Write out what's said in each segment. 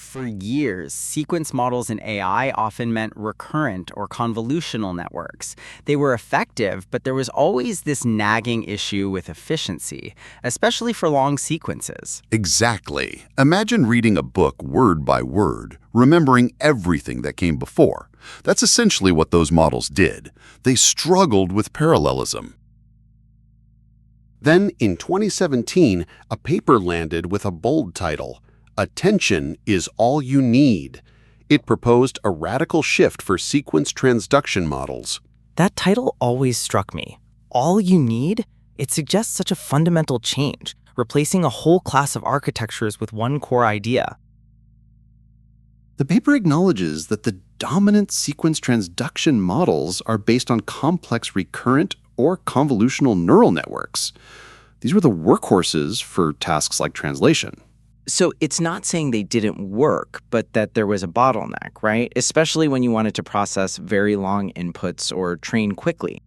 For years, sequence models in AI often meant recurrent or convolutional networks. They were effective, but there was always this nagging issue with efficiency, especially for long sequences. Exactly. Imagine reading a book word by word, remembering everything that came before. That's essentially what those models did. They struggled with parallelism. Then, in 2017, a paper landed with a bold title, "Attention is all you need." It proposed a radical shift for sequence transduction models. That title always struck me. All you need? It suggests such a fundamental change, replacing a whole class of architectures with one core idea. The paper acknowledges that the dominant sequence transduction models are based on complex recurrent or convolutional neural networks. These were the workhorses for tasks like translation. So it's not saying they didn't work, but that there was a bottleneck, right? Especially when you wanted to process very long inputs or train quickly.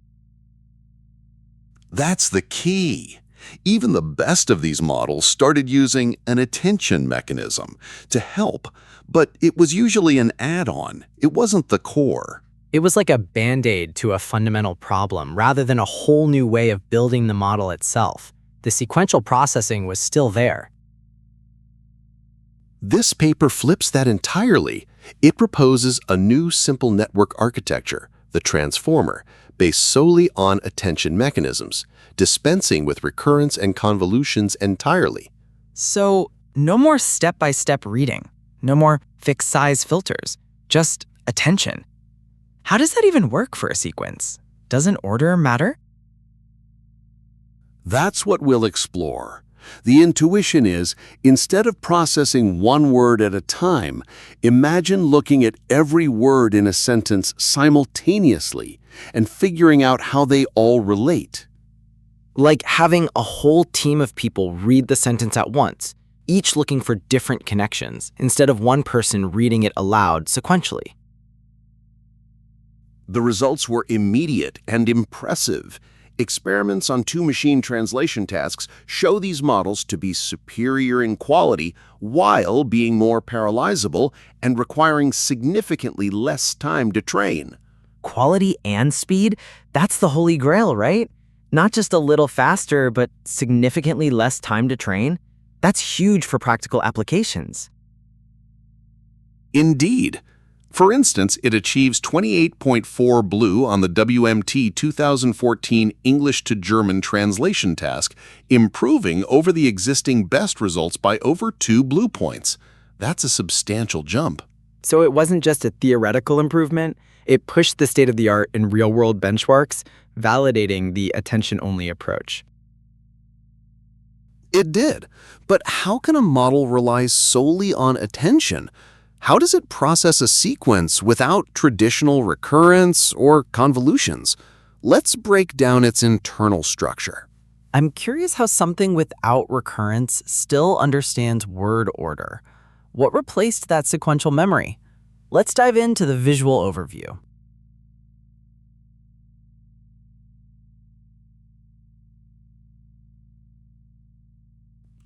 That's the key. Even the best of these models started using an attention mechanism to help, but it was usually an add-on. It wasn't the core. It was like a band-aid to a fundamental problem rather than a whole new way of building the model itself. The sequential processing was still there. This paper flips that entirely. It proposes a new simple network architecture, the transformer, based solely on attention mechanisms, dispensing with recurrence and convolutions entirely. So no more step-by-step reading, no more fixed size filters, just attention. How does that even work for a sequence? Doesn't order matter? That's what we'll explore. The intuition is, instead of processing one word at a time, imagine looking at every word in a sentence simultaneously and figuring out how they all relate. Like having a whole team of people read the sentence at once, each looking for different connections, instead of one person reading it aloud sequentially. The results were immediate and impressive. Experiments on two machine translation tasks show these models to be superior in quality while being more parallelizable and requiring significantly less time to train. Quality and speed? That's the holy grail, right? Not just a little faster, but significantly less time to train? That's huge for practical applications. Indeed. For instance, it achieves 28.4 Blue on the WMT 2014 English to German translation task, improving over the existing best results by over 2 Blue points. That's a substantial jump. So it wasn't just a theoretical improvement, it pushed the state of the art in real-world benchmarks, validating the attention-only approach. It did. But how can a model rely solely on attention? How does it process a sequence without traditional recurrence or convolutions? Let's break down its internal structure. I'm curious how something without recurrence still understands word order. What replaced that sequential memory? Let's dive into the visual overview.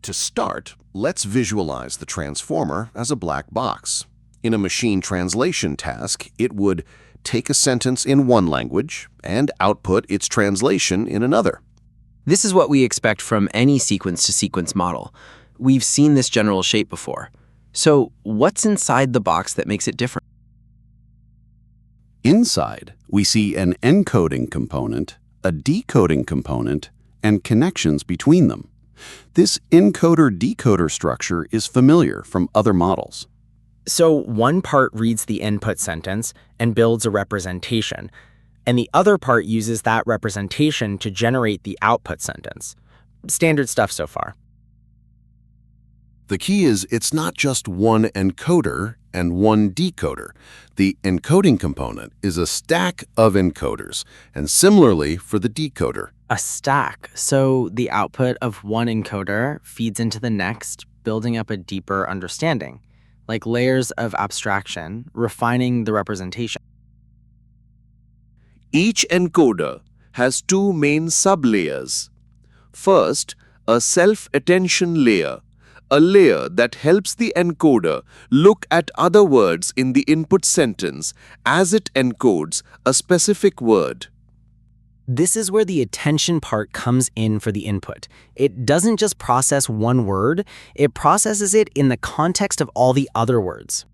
To start, let's visualize the transformer as a black box. In a machine translation task, it would take a sentence in one language and output its translation in another. This is what we expect from any sequence-to-sequence model. We've seen this general shape before. So what's inside the box that makes it different? Inside, we see an encoding component, a decoding component, and connections between them. This encoder-decoder structure is familiar from other models. So one part reads the input sentence and builds a representation, and the other part uses that representation to generate the output sentence. Standard stuff so far. The key is it's not just one encoder and one decoder. The encoding component is a stack of encoders, and similarly for the decoder. A stack. So the output of one encoder feeds into the next, building up a deeper understanding, like layers of abstraction, refining the representation. Each encoder has two main sublayers. First, a self-attention layer, a layer that helps the encoder look at other words in the input sentence as it encodes a specific word. This is where the attention part comes in for the input. It doesn't just process one word, it processes it in the context of all the other words.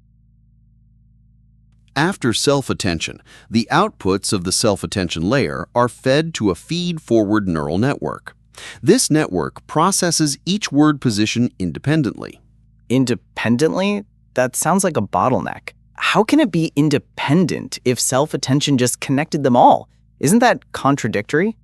After self-attention, the outputs of the self-attention layer are fed to a feed-forward neural network. This network processes each word position independently. Independently? That sounds like a bottleneck. How can it be independent if self-attention just connected them all? Isn't that contradictory?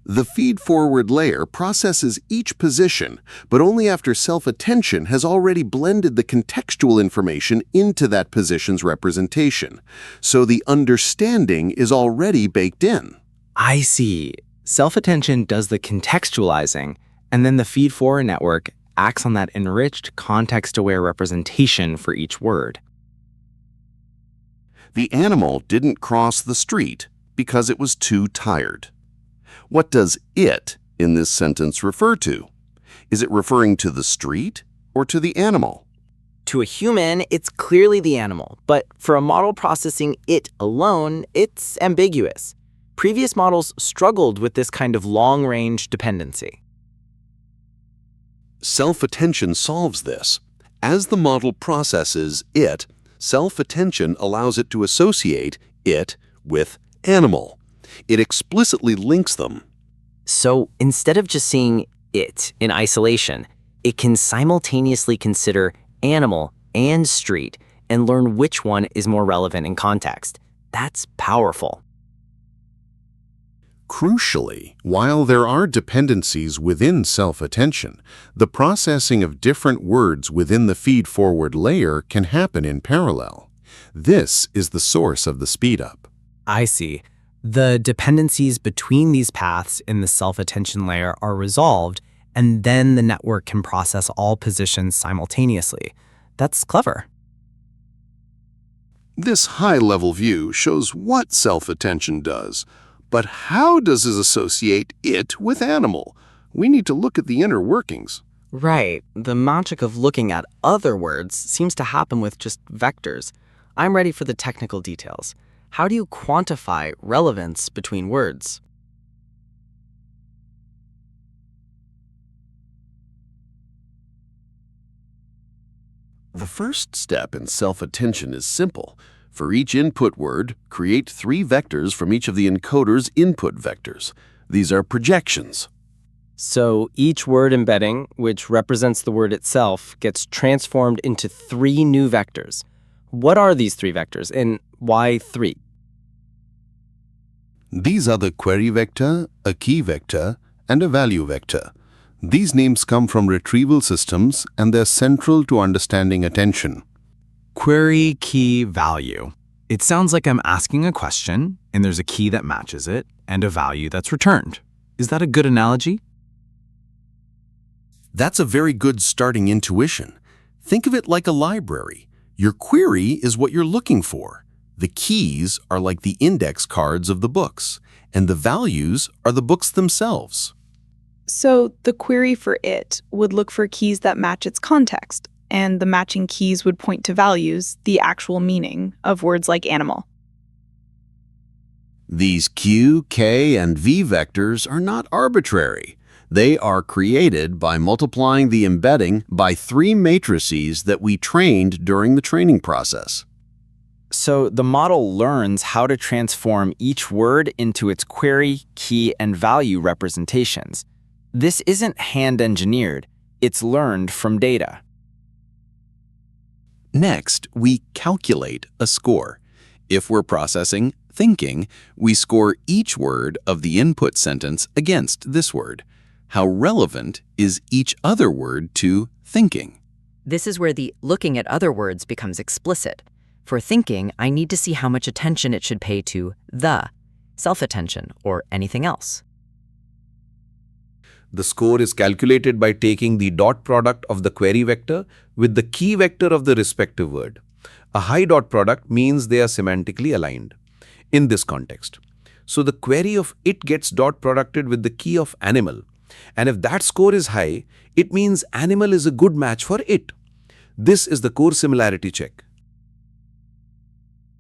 The feed-forward layer processes each position, but only after self-attention has already blended the contextual information into that position's representation. So the understanding is already baked in. I see. Self-attention does the contextualizing, and then the feed-forward network acts on that enriched, context-aware representation for each word. The animal didn't cross the street because it was too tired. What does it in this sentence refer to? Is it referring to the street or to the animal? To a human, it's clearly the animal, but for a model processing it alone, it's ambiguous. Previous models struggled with this kind of long-range dependency. Self-attention solves this. As the model processes it, self-attention allows it to associate it with animal. It explicitly links them. So instead of just seeing it in isolation, it can simultaneously consider animal and street and learn which one is more relevant in context. That's powerful. Crucially, while there are dependencies within self-attention, the processing of different words within the feed-forward layer can happen in parallel. This is the source of the speedup. I see. The dependencies between these paths in the self-attention layer are resolved, and then the network can process all positions simultaneously. That's clever. This high-level view shows what self-attention does, but how does it associate it with animal? We need to look at the inner workings. Right. The magic of looking at other words seems to happen with just vectors. I'm ready for the technical details. How do you quantify relevance between words? The first step in self-attention is simple. For each input word, create 3 vectors from each of the encoder's input vectors. These are projections. So each word embedding, which represents the word itself, gets transformed into 3 new vectors. What are these 3 vectors, and why 3? These are the query vector, a key vector, and a value vector. These names come from retrieval systems, and they're central to understanding attention. Query, key, value. It sounds like I'm asking a question, and there's a key that matches it, and a value that's returned. Is that a good analogy? That's a very good starting intuition. Think of it like a library. Your query is what you're looking for. The keys are like the index cards of the books, and the values are the books themselves. So the query for it would look for keys that match its context, and the matching keys would point to values, the actual meaning of words like animal. These Q, K, and V vectors are not arbitrary. They are created by multiplying the embedding by 3 matrices that we trained during the training process. So the model learns how to transform each word into its query, key, and value representations. This isn't hand-engineered. It's learned from data. Next, we calculate a score. If we're processing thinking, we score each word of the input sentence against this word. How relevant is each other word to thinking? This is where the looking at other words becomes explicit. For thinking, I need to see how much attention it should pay to the, self-attention, or anything else. The score is calculated by taking the dot product of the query vector with the key vector of the respective word. A high dot product means they are semantically aligned in this context. So the query of it gets dot producted with the key of animal, And if that score is high, it means animal is a good match for it. This is the core similarity check.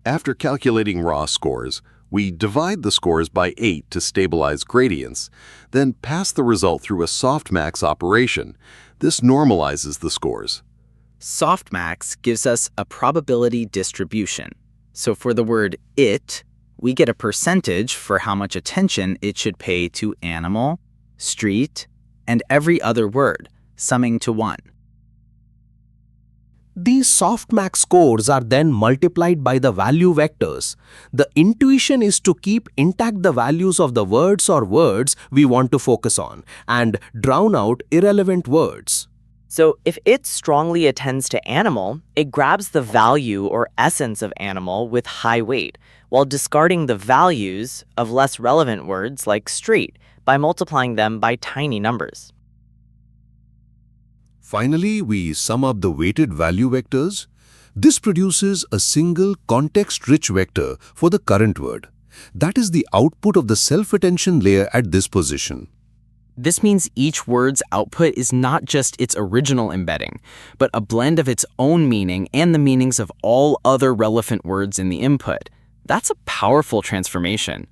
After calculating raw scores, we divide the scores by 8 to stabilize gradients, then pass the result through a softmax operation. This normalizes the scores. Softmax gives us a probability distribution. So for the word it, we get a percentage for how much attention it should pay to animal, street, and every other word, summing to 1. These softmax scores are then multiplied by the value vectors. The intuition is to keep intact the values of the words or words we want to focus on and drown out irrelevant words. So if it strongly attends to animal, it grabs the value or essence of animal with high weight, while discarding the values of less relevant words like street by multiplying them by tiny numbers. Finally, we sum up the weighted value vectors. This produces a single context-rich vector for the current word. That is the output of the self-attention layer at this position. This means each word's output is not just its original embedding, but a blend of its own meaning and the meanings of all other relevant words in the input. That's a powerful transformation.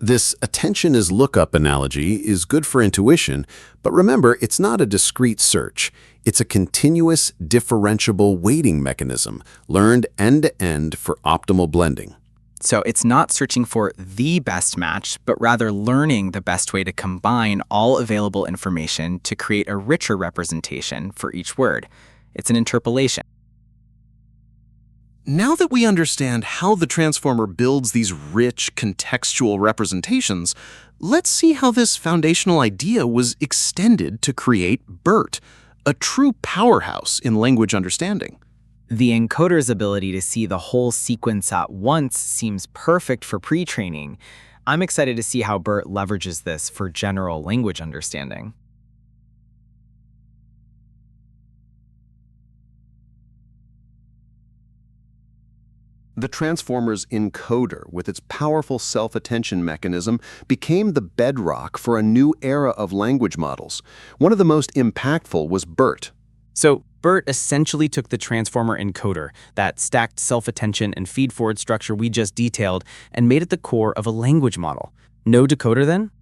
This attention is lookup analogy is good for intuition, but remember, it's not a discrete search. It's a continuous, differentiable weighting mechanism, learned end-to-end for optimal blending. So it's not searching for the best match, but rather learning the best way to combine all available information to create a richer representation for each word. It's an interpolation. Now that we understand how the transformer builds these rich, contextual representations, let's see how this foundational idea was extended to create BERT, a true powerhouse in language understanding. The encoder's ability to see the whole sequence at once seems perfect for pre-training. I'm excited to see how BERT leverages this for general language understanding. The transformer's encoder, with its powerful self-attention mechanism, became the bedrock for a new era of language models. One of the most impactful was BERT. So BERT essentially took the transformer encoder, that stacked self-attention and feed-forward structure we just detailed, and made it the core of a language model. No decoder then?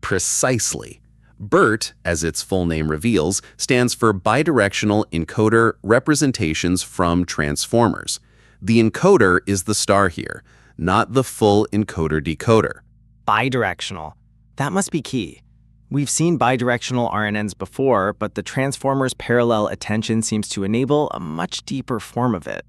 Precisely. BERT, as its full name reveals, stands for Bidirectional Encoder Representations from Transformers. The encoder is the star here, not the full encoder-decoder. Bidirectional. That must be key. We've seen bidirectional RNNs before, but the transformer's parallel attention seems to enable a much deeper form of it.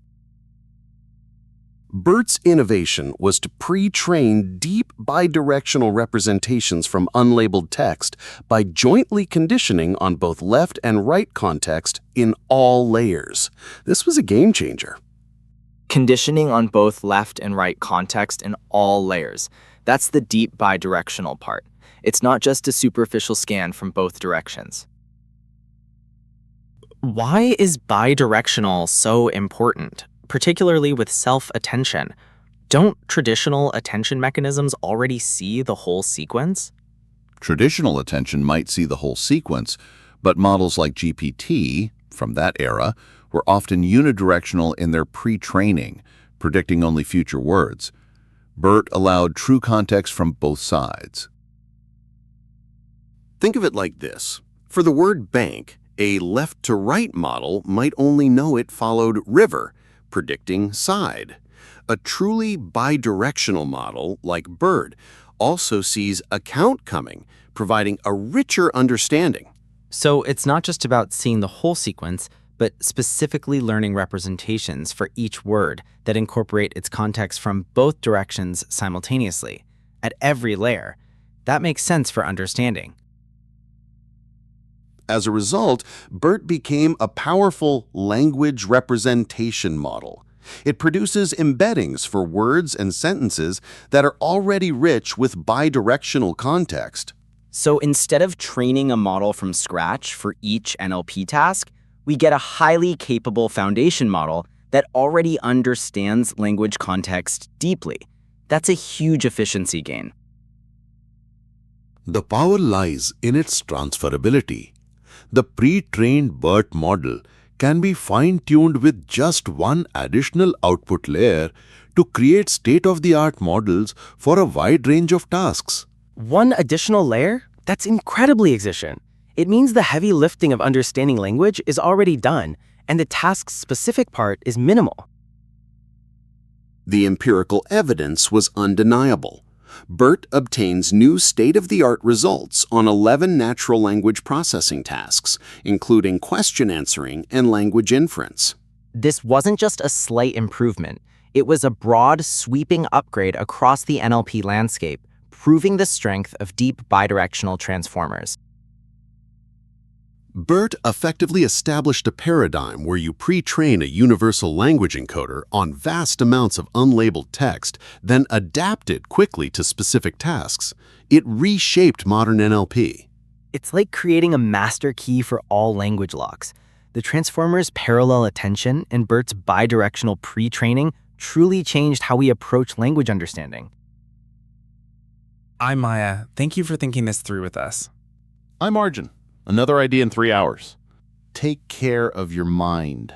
BERT's innovation was to pre-train deep bidirectional representations from unlabeled text by jointly conditioning on both left and right context in all layers. This was a game changer. Conditioning on both left and right context in all layers. That's the deep bidirectional part. It's not just a superficial scan from both directions. Why is bidirectional so important, particularly with self-attention? Don't traditional attention mechanisms already see the whole sequence? Traditional attention might see the whole sequence, but models like GPT, from that era, were often unidirectional in their pre-training, predicting only future words. BERT allowed true context from both sides. Think of it like this. For the word bank, a left-to-right model might only know it followed river, predicting side. A truly bidirectional model, like BERT, also sees account coming, providing a richer understanding. So it's not just about seeing the whole sequence, but specifically learning representations for each word that incorporate its context from both directions simultaneously, at every layer. That makes sense for understanding. As a result, BERT became a powerful language representation model. It produces embeddings for words and sentences that are already rich with bidirectional context. So instead of training a model from scratch for each NLP task, we get a highly capable foundation model that already understands language context deeply. That's a huge efficiency gain. The power lies in its transferability. The pre-trained BERT model can be fine-tuned with just one additional output layer to create state-of-the-art models for a wide range of tasks. One additional layer? That's incredibly efficient. It means the heavy lifting of understanding language is already done, and the task-specific part is minimal. The empirical evidence was undeniable. BERT obtains new state-of-the-art results on 11 natural language processing tasks, including question answering and language inference. This wasn't just a slight improvement. It was a broad, sweeping upgrade across the NLP landscape, proving the strength of deep bidirectional transformers. BERT effectively established a paradigm where you pre-train a universal language encoder on vast amounts of unlabeled text, then adapt it quickly to specific tasks. It reshaped modern NLP. It's like creating a master key for all language locks. The transformer's parallel attention and BERT's bidirectional pre-training truly changed how we approach language understanding. I'm Maya. Thank you for thinking this through with us. I'm Arjun. Another idea in 3 hours. Take care of your mind.